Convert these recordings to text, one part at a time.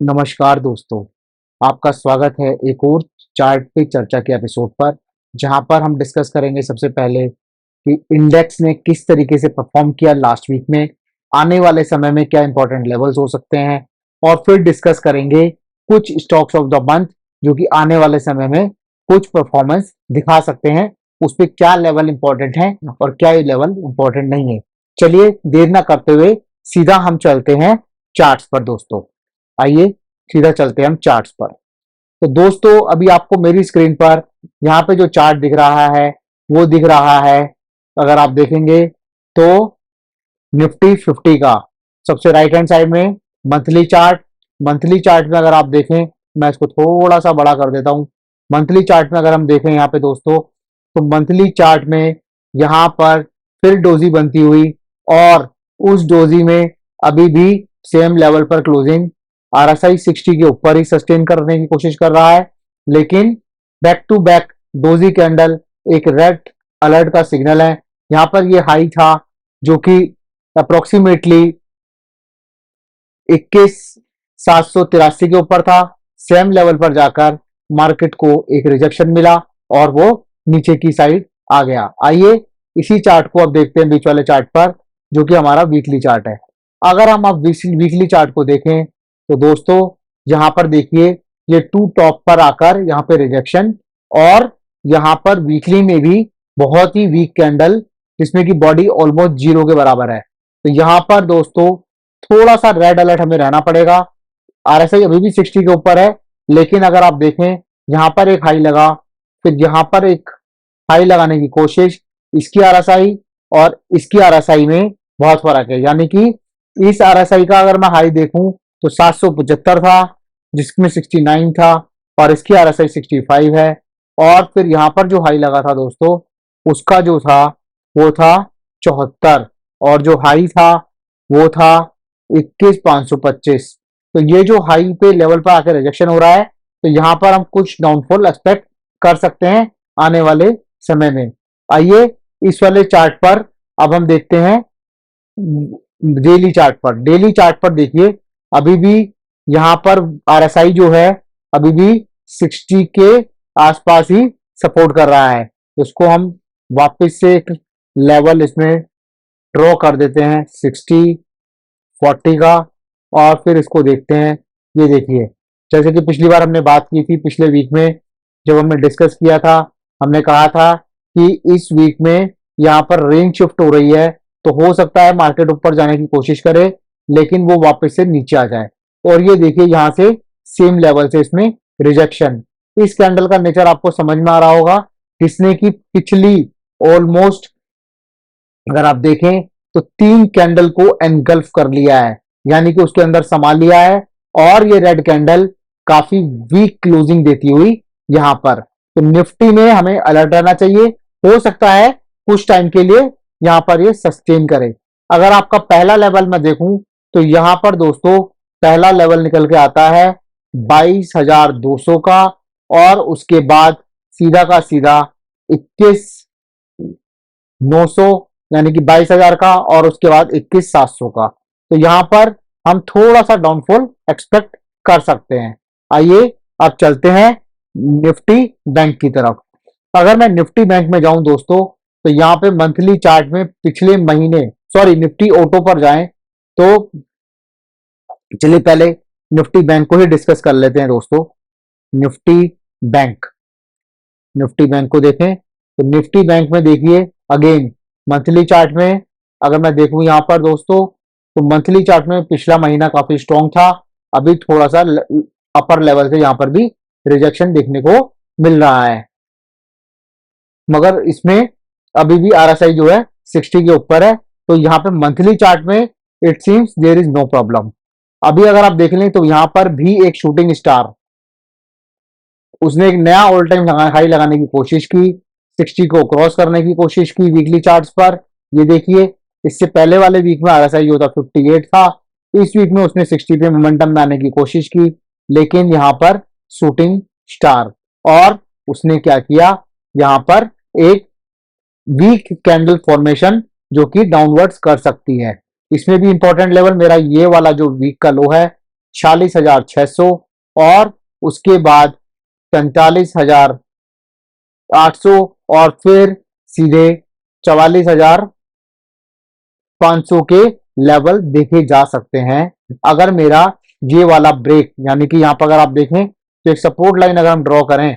नमस्कार दोस्तों, आपका स्वागत है एक और चार्ट पे चर्चा के एपिसोड पर, जहां पर हम डिस्कस करेंगे सबसे पहले कि इंडेक्स ने किस तरीके से परफॉर्म किया लास्ट वीक में, आने वाले समय में क्या इंपॉर्टेंट लेवल्स हो सकते हैं और फिर डिस्कस करेंगे कुछ स्टॉक्स ऑफ द मंथ जो कि आने वाले समय में कुछ परफॉर्मेंस दिखा सकते हैं, उस पे क्या लेवल इंपॉर्टेंट है और क्या ये लेवल इंपॉर्टेंट नहीं है। चलिए देर ना करते हुए सीधा हम चलते हैं चार्ट्स पर दोस्तों। आइए सीधा चलते हैं हम चार्ट्स पर। तो दोस्तों अभी आपको मेरी स्क्रीन पर यहाँ पे जो चार्ट दिख रहा है वो दिख रहा है, अगर आप देखेंगे तो निफ्टी 50 का सबसे राइट हैंड साइड में मंथली चार्ट में अगर आप देखें, मैं इसको थोड़ा सा बड़ा कर देता हूँ। मंथली चार्ट में अगर हम देखें यहाँ पे दोस्तों, तो मंथली चार्ट में यहाँ पर फिर डोजी बनती हुई और उस डोजी में अभी भी सेम लेवल पर क्लोजिंग आरएसआई 60 के ऊपर ही सस्टेन करने की कोशिश कर रहा है, लेकिन back to back doji candle एक रेड अलर्ट का सिग्नल है। यहाँ पर ये हाई था जो कि अप्रोक्सीमेटली 21,783 के ऊपर था। सेम लेवल पर जाकर मार्केट को एक रिजेक्शन मिला और वो नीचे की साइड आ गया। आइए इसी चार्ट को अब देखते हैं बीच वाले चार्ट पर, जो कि हमारा वीकली चार्ट है। अगर हम अब वीकली चार्ट को देखें तो दोस्तों यहाँ पर देखिए, ये टू टॉप पर आकर यहाँ पे रिजेक्शन और यहाँ पर वीकली में भी बहुत ही वीक कैंडल जिसमें कि बॉडी ऑलमोस्ट जीरो के बराबर है। तो यहाँ पर दोस्तों थोड़ा सा रेड अलर्ट हमें रहना पड़ेगा। आरएसआई अभी भी 60 के ऊपर है, लेकिन अगर आप देखें यहाँ पर एक हाई लगा, फिर यहाँ पर एक हाई लगाने की कोशिश, इसकी आरएसआई और इसकी आरएसआई में बहुत फर्क है। यानी कि इस आरएसआई का अगर मैं हाई देखूं तो 775 था, जिसमें 69 था, और इसकी आरएसआई 65 है। और फिर यहाँ पर जो हाई लगा था दोस्तों, उसका जो था वो था 74, और जो हाई था वो था 21,525। तो ये जो हाई पे लेवल पर आकर रिजेक्शन हो रहा है, तो यहाँ पर हम कुछ डाउनफॉल एक्सपेक्ट कर सकते हैं आने वाले समय में। आइए इस वाले चार्ट पर अब हम देखते हैं डेली चार्ट पर देखिए, अभी भी यहाँ पर आरएसआई जो है अभी भी 60 के आसपास ही सपोर्ट कर रहा है। उसको हम वापस से एक लेवल इसमें ड्रॉ कर देते हैं 60 40 का, और फिर इसको देखते हैं। ये देखिए, जैसे कि पिछली बार हमने बात की थी, पिछले वीक में जब हमने डिस्कस किया था, हमने कहा था कि इस वीक में यहाँ पर रेंज शिफ्ट हो रही है, तो हो सकता है मार्केट ऊपर जाने की कोशिश करे लेकिन वो वापस से नीचे आ जाए। और ये देखिए यहाँ से सेम लेवल से इसमें रिजेक्शन। इस कैंडल का नेचर आपको समझ में आ रहा होगा, जिसने की पिछली ऑलमोस्ट अगर आप देखें तो 3 कैंडल को एनगल्फ कर लिया है, यानी कि उसके अंदर समा लिया है। और ये रेड कैंडल काफी वीक क्लोजिंग देती हुई यहां पर। तो निफ्टी में हमें अलर्ट रहना चाहिए, हो सकता है कुछ टाइम के लिए यहां पर ये सस्टेन करे। अगर आपका पहला लेवल मैं देखूं तो यहां पर दोस्तों पहला लेवल निकल के आता है 22,200 का, और उसके बाद सीधा का सीधा 21,900 यानी कि 22,000 का, और उसके बाद 21,700 का। तो यहां पर हम थोड़ा सा डाउनफॉल एक्सपेक्ट कर सकते हैं। आइए अब चलते हैं निफ्टी बैंक की तरफ। अगर मैं निफ्टी बैंक में जाऊं दोस्तों, तो यहाँ पे मंथली चार्ट में पिछले महीने, सॉरी निफ्टी ऑटो पर जाएं तो चलिए पहले निफ्टी बैंक को ही डिस्कस कर लेते हैं दोस्तों। निफ्टी बैंक निफ्टी बैंक को देखें तो निफ्टी बैंक में देखिए, अगेन मंथली चार्ट में अगर मैं देखूं यहाँ पर दोस्तों, तो मंथली चार्ट में पिछला महीना काफी स्ट्रॉन्ग था। अभी थोड़ा सा अपर लेवल से यहाँ पर भी रिजेक्शन देखने को मिल रहा है, मगर इसमें अभी भी आरएसआई जो है 60 के ऊपर है। तो यहाँ पे मंथली चार्ट में it seems there is no problem. अभी अगर आप देख लें तो यहाँ पर भी एक शूटिंग स्टार, उसने एक नया ऑल टाइम हाई लगाने की कोशिश की, 60 को क्रॉस करने की कोशिश की वीकली चार्ट्स पर। ये देखिए, इससे पहले वाले वीक में आरएसआई जो था 58 था, इस वीक में उसने 60 पे मोमेंटम में आने की कोशिश की, लेकिन यहाँ पर शूटिंग स्टार, और उसने क्या किया, यहाँ पर एक वीक कैंडल फॉर्मेशन जो कि डाउनवर्ड्स कर सकती है। इसमें भी इंपॉर्टेंट लेवल मेरा ये वाला जो वीक का लो है 46,600 और उसके बाद 45,800 और फिर सीधे 44,500 के लेवल देखे जा सकते हैं। अगर मेरा ये वाला ब्रेक, यानी कि यहाँ पर अगर आप देखें तो एक सपोर्ट लाइन अगर हम ड्रॉ करें,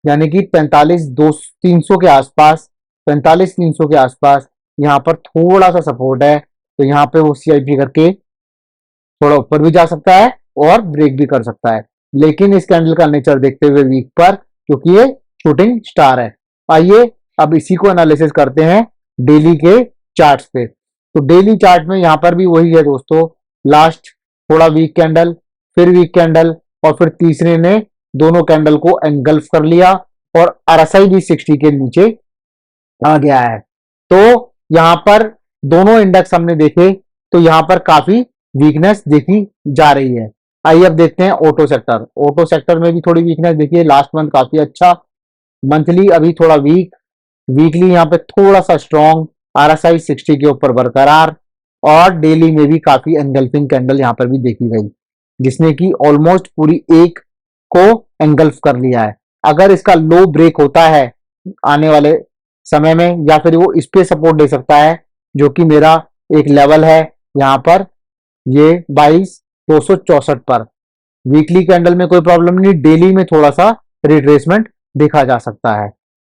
यानी कि 45,300 के आसपास, 45,300 के आसपास यहाँ पर थोड़ा सा सपोर्ट है, तो यहाँ पे वो CIP करके थोड़ा ऊपर भी जा सकता है और ब्रेक भी कर सकता है। लेकिन इस कैंडल का नेचर देखते हुए वीक पर, क्योंकि ये शूटिंग स्टार है। आइए अब इसी को एनालिसिस करते हैं डेली के चार्ट्स पे। तो डेली चार्ट में यहाँ पर भी वही है दोस्तों, लास्ट थोड़ा वीक कैंडल, फिर वीक कैंडल, और फिर तीसरे ने दोनों कैंडल को एंगल्फ कर लिया और RSI भी 60 के नीचे आ गया है। तो यहाँ पर दोनों इंडेक्स हमने देखे तो यहाँ पर काफी वीकनेस देखी जा रही है। आइए अब देखते हैं ऑटो सेक्टर। ऑटो सेक्टर में भी थोड़ी वीकनेस देखिए, लास्ट मंथ काफी अच्छा, मंथली अभी थोड़ा वीक, वीकली यहाँ पे थोड़ा सा स्ट्रॉन्ग, RSI 60 के ऊपर बरकरार, और डेली में भी काफी एंगल्फिंग कैंडल यहाँ पर भी देखी गई, जिसने की ऑलमोस्ट पूरी एक को एंगल्फ कर लिया है। अगर इसका लो ब्रेक होता है आने वाले समय में, या फिर वो इस पे सपोर्ट दे सकता है, जो कि मेरा एक लेवल है यहाँ पर, ये 22,264 पर। वीकली कैंडल में कोई प्रॉब्लम नहीं, डेली में थोड़ा सा रिट्रेसमेंट देखा जा सकता है।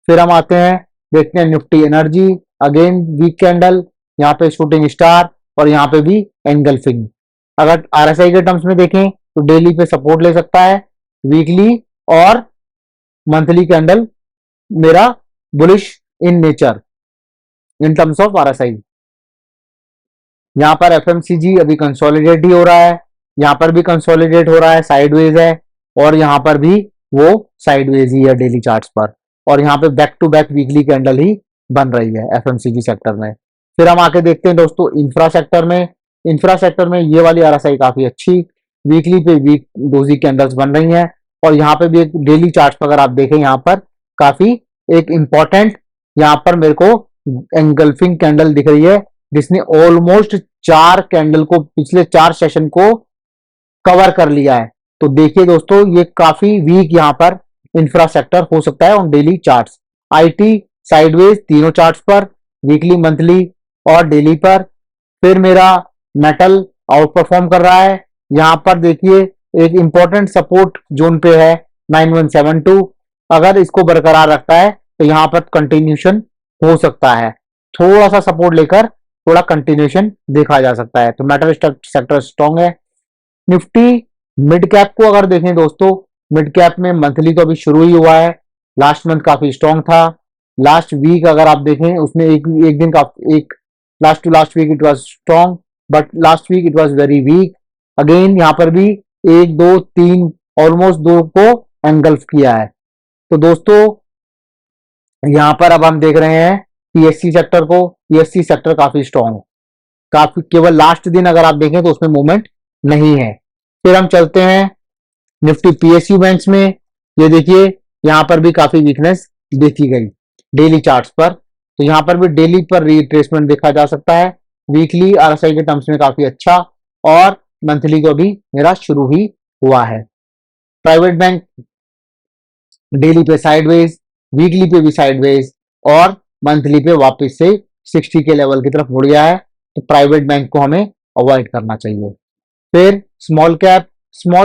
फिर हम आते हैं, देखते हैं Nifty energy, again weak candle, यहाँ पे शूटिंग स्टार और यहाँ पे भी एंगल्फिंग। अगर RSI के टर्म्स में देखें तो डेली पे सपोर्ट ले सकता है, वीकली और मंथली कैंडल मेरा bullish in nature in terms of RSI। यहाँ पर FMCG अभी कंसोलिडेट ही हो रहा है, यहाँ पर भी कंसोलिडेट हो रहा है, साइडवेज है, और यहाँ पर भी वो साइडवेज ही है डेली चार्ट्स पर, और यहाँ पे back to back weekly candle ही बन रही है FMCG सेक्टर में। फिर हम आके देखते हैं दोस्तों इंफ्रा सेक्टर में। इंफ्रा सेक्टर में ये वाली RSI काफी अच्छी, वीकली पे वीक डोजी कैंडल्स बन रही हैं, और यहाँ पे भी एक डेली चार्ट पर अगर आप देखें, यहाँ पर काफी एक इंपॉर्टेंट यहाँ पर मेरे को एंगल्फिंग कैंडल दिख रही है, जिसने ऑलमोस्ट 4 कैंडल को, पिछले 4 सेशन को कवर कर लिया है। तो देखिए दोस्तों, ये काफी वीक यहाँ पर इंफ्रा सेक्टर हो सकता है on daily charts. IT sideways तीनों चार्ट्स पर, वीकली, मंथली और डेली पर। फिर मेरा मेटल आउट परफॉर्म कर रहा है, यहाँ पर देखिए एक इंपॉर्टेंट सपोर्ट जोन पे है 9172, अगर इसको बरकरार रखता है तो यहाँ पर कंटिन्यूशन हो सकता है, थोड़ा सा सपोर्ट लेकर थोड़ा कंटिन्यूशन देखा जा सकता है। तो मेटल सेक्टर स्ट्रॉन्ग है। निफ्टी मिड कैप को अगर देखें दोस्तों, मिड कैप में मंथली तो अभी शुरू ही हुआ है, लास्ट मंथ काफी स्ट्रॉन्ग था, लास्ट वीक अगर आप देखें उसमें एक दिन का एक last to last week it was strong, but last week it was very weak. Again यहाँ पर भी 1 2 3 ऑलमोस्ट 2 को एंगल्फ किया है। तो दोस्तों यहाँ पर अब हम देख रहे हैं PSC सेक्टर को, PSC सेक्टर काफी स्ट्रॉन्ग, काफी, केवल लास्ट दिन अगर आप देखें तो उसमें मूवमेंट नहीं है। फिर हम चलते हैं निफ्टी PSU बैंक्स में। ये देखिए यहाँ पर भी काफी वीकनेस देखी गई डेली चार्ट्स पर, तो यहाँ पर भी डेली पर रिट्रेसमेंट देखा जा सकता है, वीकली RSI के टर्म्स में काफी अच्छा, और मंथली तो अभी मेरा शुरू ही हुआ है। प्राइवेट बैंक डेली पे साइडवेज, वीकली पे भी साइडवेज, और मंथली पे वापस से 60 के लेवल की तरफ मुड़ गया है, तो प्राइवेट बैंक को हमें अवॉइड करना चाहिए। फिर स्मॉल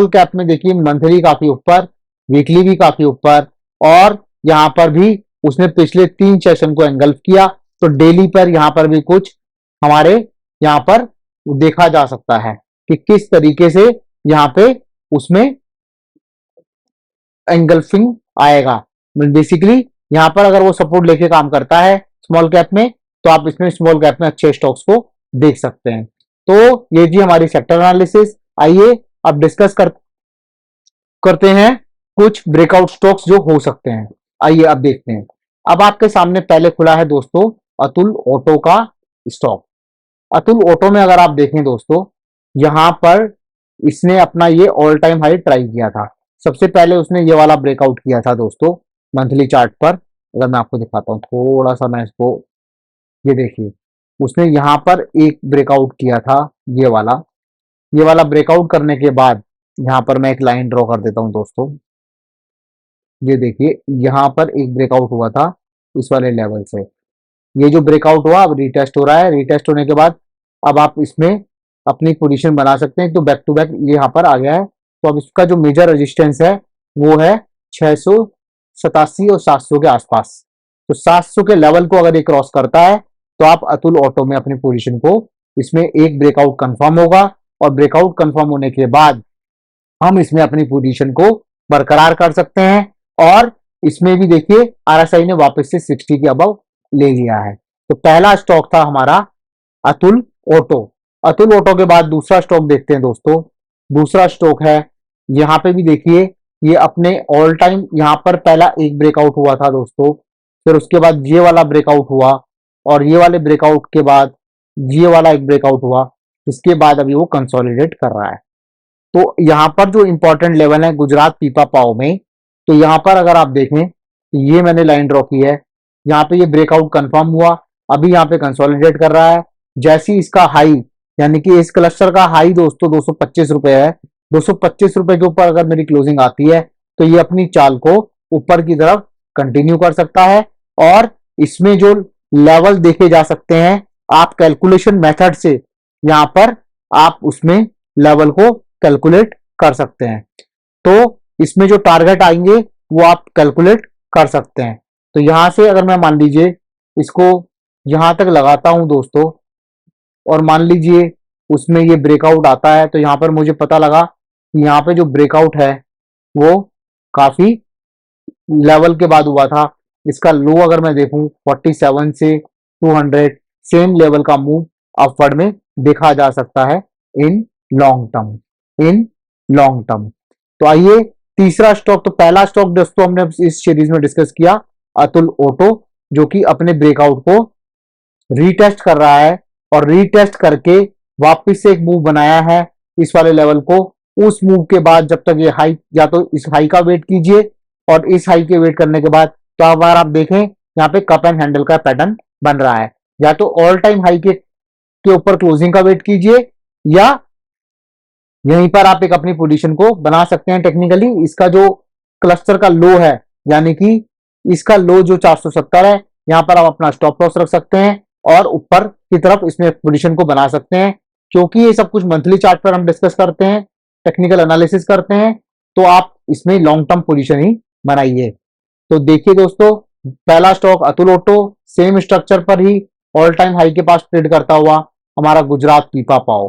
कैप में देखिए मंथली काफी ऊपर, वीकली भी काफी ऊपर, और यहाँ पर भी उसने पिछले 3 सेशन को एंगल्फ किया, तो डेली पर यहाँ पर भी कुछ हमारे यहाँ पर देखा जा सकता है कि किस तरीके से यहाँ पे उसमें एंगल्फिंग आएगा। बेसिकली यहाँ पर अगर वो सपोर्ट लेके काम करता है स्मॉल कैप में, तो आप इसमें स्मॉल कैप में अच्छे स्टॉक्स को देख सकते हैं। तो ये जी हमारी सेक्टर एनालिसिस। आइए अब डिस्कस करते हैं कुछ ब्रेकआउट स्टॉक्स जो हो सकते हैं। आइए अब देखते हैं। अब आपके सामने पहले खुला है दोस्तों अतुल ऑटो का स्टॉक। अतुल ऑटो में अगर आप देखें दोस्तों, यहां पर इसने अपना ये ऑल टाइम हाई ट्राई किया था। सबसे पहले उसने ये वाला ब्रेकआउट किया था दोस्तों मंथली चार्ट पर। अगर मैं आपको दिखाता हूँ थोड़ा सा, मैं इसको, ये देखिए उसने यहाँ पर एक ब्रेकआउट किया था, ये वाला ब्रेकआउट करने के बाद यहाँ पर मैं एक लाइन ड्रॉ कर देता हूँ दोस्तों। ये देखिए यहाँ पर एक ब्रेकआउट हुआ था इस वाले लेवल से। ये जो ब्रेकआउट हुआ अब रीटेस्ट हो रहा है। रीटेस्ट होने के बाद अब आप इसमें अपनी पोजीशन बना सकते हैं। तो बैक टू बैक ये यहाँ पर आ गया है। तो अब इसका जो मेजर रेजिस्टेंस है वो है 687 और 700 के आसपास। तो 700 के लेवल को अगर ये क्रॉस करता है तो आप अतुल ऑटो में अपनी पोजीशन को, इसमें एक ब्रेकआउट कंफर्म होगा और ब्रेकआउट कंफर्म होने के बाद हम इसमें अपनी पोजीशन को बरकरार कर सकते हैं। और इसमें भी देखिए आरएसआई ने वापस से 60 के अबव ले लिया है। तो पहला स्टॉक था हमारा अतुल ऑटो। अतुल ऑटो के बाद दूसरा स्टॉक देखते हैं दोस्तों। दूसरा स्टॉक है, यहाँ पे भी देखिए ये अपने ऑल टाइम, यहाँ पर पहला एक ब्रेकआउट हुआ था दोस्तों, फिर उसके बाद ये वाला ब्रेकआउट हुआ और ये वाले ब्रेकआउट के बाद ये वाला एक ब्रेकआउट हुआ। इसके बाद अभी वो कंसोलिडेट कर रहा है। तो यहाँ पर जो इंपॉर्टेंट लेवल है गुजरात पीपा पाओ में, तो यहाँ पर अगर आप देखें तो ये मैंने लाइन ड्रॉ की है। यहाँ पे ये ब्रेकआउट कंफर्म हुआ, अभी यहाँ पे कंसोलिडेट कर रहा है। जैसी इसका हाई, यानी कि इस क्लस्टर का हाई दोस्तों 225 रुपए है। 225 रुपए के ऊपर अगर मेरी क्लोजिंग आती है तो ये अपनी चाल को ऊपर की तरफ कंटिन्यू कर सकता है। और इसमें जो लेवल देखे जा सकते हैं, आप कैलकुलेशन मेथड से यहाँ पर आप उसमें लेवल को कैलकुलेट कर सकते हैं। तो इसमें जो टारगेट आएंगे वो आप कैलकुलेट कर सकते हैं। तो यहां से अगर मैं मान लीजिए इसको यहां तक लगाता हूं दोस्तों, और मान लीजिए उसमें ये ब्रेकआउट आता है, तो यहां पर मुझे पता लगा कि यहाँ पे जो ब्रेकआउट है वो काफी लेवल के बाद हुआ था। इसका लो अगर मैं देखूं 47 से 200 सेम लेवल का मूव अपवर्ड में देखा जा सकता है in long term, in long term. तो आइए तीसरा स्टॉक, तो पहला स्टॉक दोस्तों हमने इस सीरीज में डिस्कस किया अतुल ऑटो, जो कि अपने ब्रेकआउट को रीटेस्ट कर रहा है और रीटेस्ट करके वापस से एक मूव बनाया है इस वाले लेवल को। उस मूव के बाद जब तक ये हाई, या तो इस हाई का वेट कीजिए और इस हाई के वेट करने के बाद, तो अगर आप देखें यहाँ पे कप एंड हैंडल का पैटर्न बन रहा है। या तो ऑल टाइम हाई के ऊपर क्लोजिंग का वेट कीजिए, या यहीं पर आप एक अपनी पोजीशन को बना सकते हैं। टेक्निकली इसका जो क्लस्टर का लो है, यानी कि इसका लो जो 470 है, यहां पर आप अपना स्टॉप लॉस रख सकते हैं और ऊपर की तरफ इसमें पोजीशन को बना सकते हैं। क्योंकि ये सब कुछ मंथली चार्ट पर हम डिस्कस करते हैं, टेक्निकल एनालिसिस करते हैं, तो आप इसमें लॉन्ग टर्म पोजीशन ही बनाइए। तो देखिए दोस्तों, पहला stock Atul auto, same structure पर ही ऑल टाइम हाई के पास ट्रेड करता हुआ हमारा गुजरात पीपा पाओ।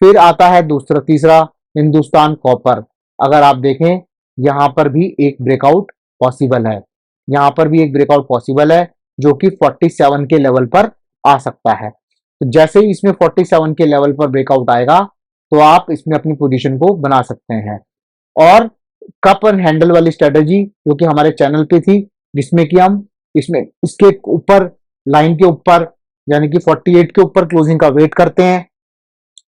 फिर आता है दूसरा, तीसरा हिंदुस्तान कॉपर। अगर आप देखें यहां पर भी एक ब्रेकआउट पॉसिबल है, यहां पर भी एक ब्रेकआउट पॉसिबल है जो कि 47 के लेवल पर आ सकता है। तो जैसे ही इसमें 47 के लेवल पर ब्रेकआउट आएगा तो आप इसमें अपनी पोजीशन को बना सकते हैं। और कप एंड हैंडल वाली स्ट्रेटेजी जो कि हमारे चैनल पे थी, जिसमें कि हम इसमें इसके ऊपर, लाइन के ऊपर, यानी कि 48 के ऊपर क्लोजिंग का वेट करते हैं,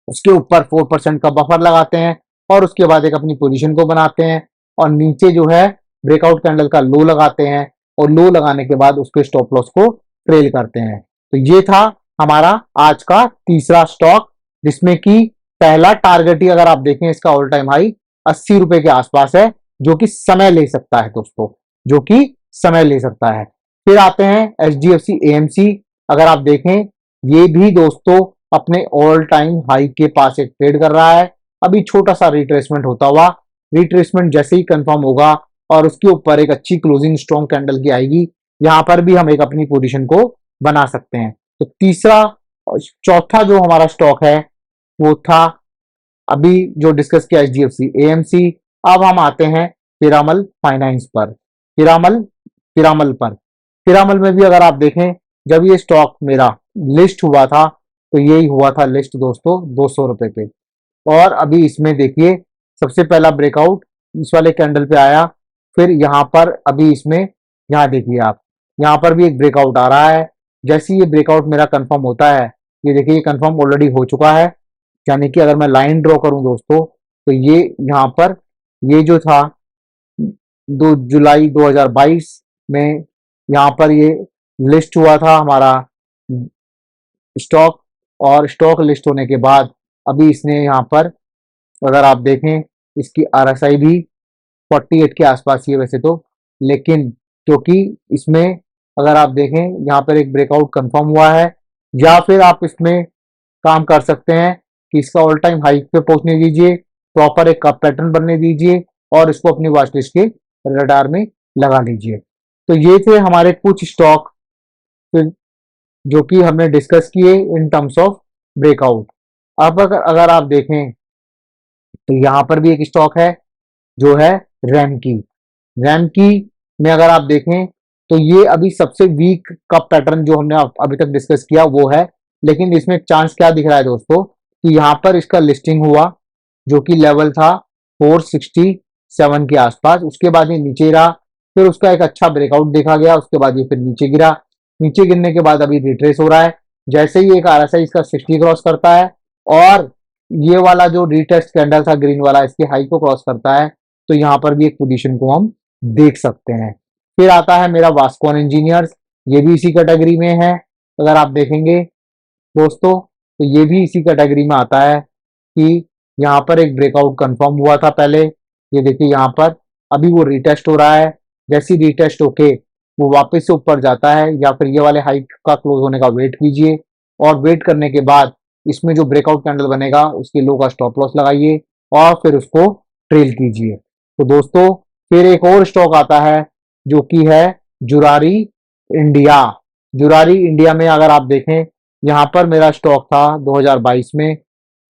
उसके ऊपर 4% का बफर लगाते हैं और उसके बाद एक अपनी पोजीशन को बनाते हैं और नीचे जो है ब्रेकआउट कैंडल का लो लगाते हैं और लो लगाने के बाद उसके स्टॉप लॉस को ट्रेल करते हैं। तो ये था हमारा आज का तीसरा स्टॉक, जिसमें कि पहला टारगेट ही अगर आप देखें इसका ऑल टाइम हाई 80 रुपए के आसपास है, जो कि समय ले सकता है दोस्तों, जो कि समय ले सकता है। फिर आते हैं HDFC AMC। अगर आप देखें ये भी दोस्तों अपने ऑल टाइम हाई के पास एक ट्रेड कर रहा है। अभी छोटा सा रिट्रेसमेंट होता हुआ, रिट्रेसमेंट जैसे ही कंफर्म होगा और उसके ऊपर एक अच्छी क्लोजिंग स्ट्रॉन्ग कैंडल की आएगी, यहां पर भी हम एक अपनी पोजीशन को बना सकते हैं। तो तीसरा, चौथा जो हमारा स्टॉक है वो था अभी जो डिस्कस किया HDFC AMC। अब हम आते हैं पिरामल फाइनेंस पर। पिरामल पिरामल पर पिरामल में भी अगर आप देखें, जब ये स्टॉक मेरा लिस्ट हुआ था तो यही हुआ था लिस्ट दोस्तों 200 रुपए पे। और अभी इसमें देखिए सबसे पहला ब्रेकआउट इस वाले कैंडल पे आया, फिर यहाँ पर अभी इसमें, यहाँ देखिए आप, यहाँ पर भी एक ब्रेकआउट आ रहा है। जैसे ये ब्रेकआउट मेरा कंफर्म होता है, ये देखिए ये कंफर्म ऑलरेडी हो चुका है। यानी कि अगर मैं लाइन ड्रॉ करूं दोस्तों, तो ये यहाँ पर, ये जो था 2 जुलाई 2022 में यहाँ पर ये लिस्ट हुआ था हमारा स्टॉक, और स्टॉक लिस्ट होने के बाद अभी इसने यहाँ पर, अगर आप देखें इसकी RSI भी 48 के आसपास ही है वैसे तो, लेकिन क्योंकि इसमें अगर आप देखें यहाँ पर एक ब्रेकआउट कंफर्म हुआ है, या फिर आप इसमें काम कर सकते हैं कि इसका ऑल टाइम हाई पे पहुंचने दीजिए, प्रॉपर एक कप पैटर्न बनने दीजिए और इसको अपनी वॉच लिस्ट के रडार में लगा लीजिए। तो ये थे हमारे कुछ स्टॉक जो कि हमने डिस्कस किए इन टर्म्स ऑफ ब्रेकआउट। अब अगर आप देखें तो यहाँ पर भी एक स्टॉक है जो है रैमकी। रैमकी में अगर आप देखें तो ये अभी सबसे वीक कप पैटर्न जो हमने अभी तक डिस्कस किया वो है, लेकिन इसमें चांस क्या दिख रहा है दोस्तों कि यहाँ पर इसका लिस्टिंग हुआ जो कि लेवल था 467 के आसपास, उसके बाद ये नीचे रहा, फिर उसका एक अच्छा ब्रेकआउट देखा गया, उसके बाद ये फिर नीचे गिरा, नीचे गिरने के बाद अभी रिट्रेस हो रहा है। जैसे ही एक RSI इसका 60 क्रॉस करता है और ये वाला जो रीटेस्ट कैंडल था ग्रीन वाला इसके हाई को क्रॉस करता है, तो यहाँ पर भी एक पोजीशन को हम देख सकते हैं। फिर आता है मेरा वास्कॉन इंजीनियर्स, ये भी इसी कैटेगरी में है। अगर आप देखेंगे दोस्तों तो ये भी इसी कैटेगरी में आता है कि यहाँ पर एक ब्रेकआउट कंफर्म हुआ था पहले, ये देखिए यहाँ पर अभी वो रिटेस्ट हो रहा है। जैसी रिटेस्ट होके वो वापस से ऊपर जाता है या फिर ये वाले हाई का क्लोज होने का वेट कीजिए, और वेट करने के बाद इसमें जो ब्रेकआउट कैंडल बनेगा उसके लो का स्टॉप लॉस लगाइए और फिर उसको ट्रेल कीजिए। तो दोस्तों फिर एक और स्टॉक आता है जो कि है जुरारी इंडिया। जुरारी इंडिया में अगर आप देखें यहाँ पर मेरा स्टॉक था 2022 में,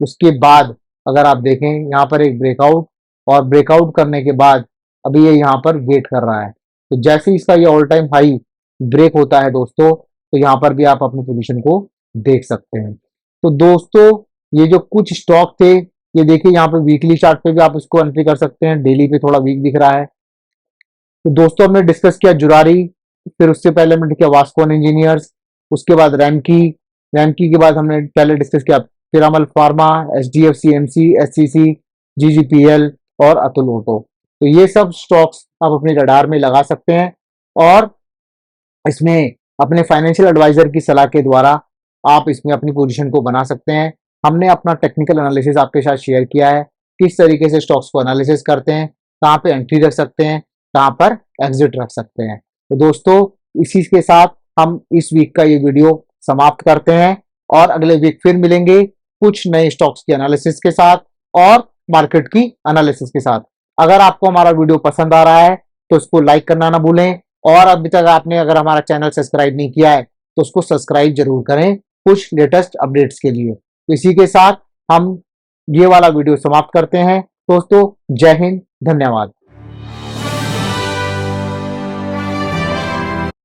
उसके बाद अगर आप देखें यहाँ पर एक ब्रेकआउट, और ब्रेकआउट करने के बाद अभी ये यहाँ पर वेट कर रहा है। तो जैसे ही इसका ये ऑल टाइम हाई ब्रेक होता है दोस्तों, तो यहाँ पर भी आप अपनी पोजीशन को देख सकते हैं। तो दोस्तों ये जो कुछ स्टॉक थे, ये देखिए यहाँ पे वीकली चार्ट पे भी आप इसको एंट्री कर सकते हैं, डेली पे थोड़ा वीक दिख रहा है। तो दोस्तों हमने डिस्कस किया जुरारी, फिर उससे पहले हमने किया वास्कॉन इंजीनियर्स, उसके बाद रैमकी, रैमकी के बाद हमने पहले डिस्कस किया Piramal pharma, SDFC, MC, SCC, GGPL और अतुल ऑटो। तो ये सब स्टॉक्स आप अपने रडार में लगा सकते हैं और इसमें अपने फाइनेंशियल एडवाइजर की सलाह के द्वारा आप इसमें अपनी पोजीशन को बना सकते हैं। हमने अपना टेक्निकल एनालिसिस आपके साथ शेयर किया है, किस तरीके से स्टॉक्स को एनालिसिस करते हैं, कहाँ पे एंट्री रख सकते हैं, कहाँ पर एग्जिट रख सकते हैं। तो दोस्तों इसी के साथ हम इस वीक का ये वीडियो समाप्त करते हैं और अगले वीक फिर मिलेंगे कुछ नए स्टॉक्स के एनालिसिस के साथ और मार्केट की एनालिसिस के साथ। अगर आपको हमारा वीडियो पसंद आ रहा है तो इसको लाइक करना ना भूलें, और अभी तक आपने अगर हमारा चैनल सब्सक्राइब नहीं किया है तो उसको सब्सक्राइब जरूर करें कुछ लेटेस्ट अपडेट्स के लिए। तो इसी के साथ हम ये वाला वीडियो समाप्त करते हैं दोस्तों। जय हिंद, धन्यवाद।